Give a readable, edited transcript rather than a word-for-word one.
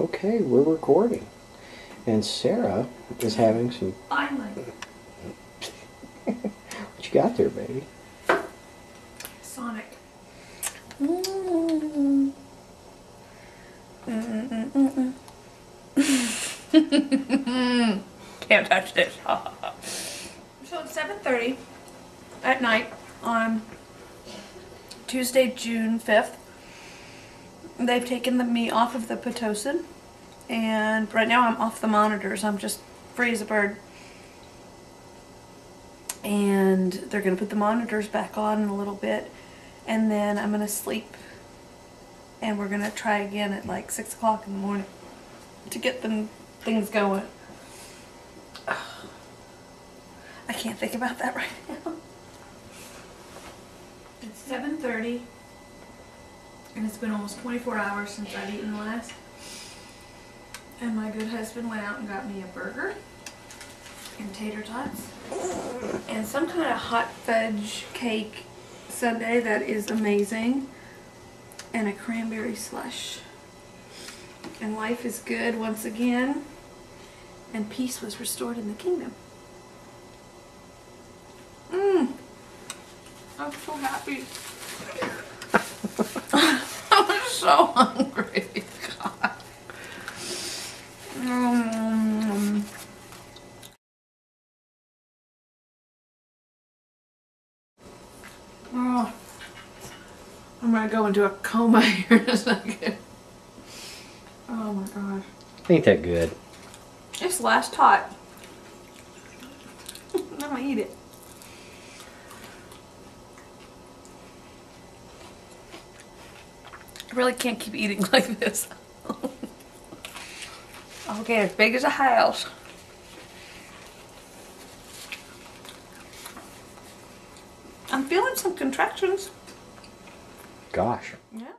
Okay, we're recording. And Sarah is having some... Finally. What you got there, baby? Sonic. Can't touch this. So it's 7:30 at night on Tuesday, June 5th. They've taken me off of the Pitocin, and right now I'm off the monitors. I'm just free as a bird. And they're going to put the monitors back on in a little bit, and then I'm going to sleep, and we're going to try again at like 6 o'clock in the morning to get things going. I can't think about that right now. It's 7:30, and it's been almost 24 hours since I've eaten last. And my good husband went out and got me a burger and tater tots and some kind of hot fudge cake sundae that is amazing, and a cranberry slush. And life is good once again, and peace was restored in the kingdom. I'm so happy. I'm so hungry. God. Oh, I'm gonna go into a coma here in a second. Oh my gosh. Ain't that good? It's last tot. I'm gonna eat it. I really can't keep eating like this. I'll get as big as a house. I'm feeling some contractions. Gosh. Yeah.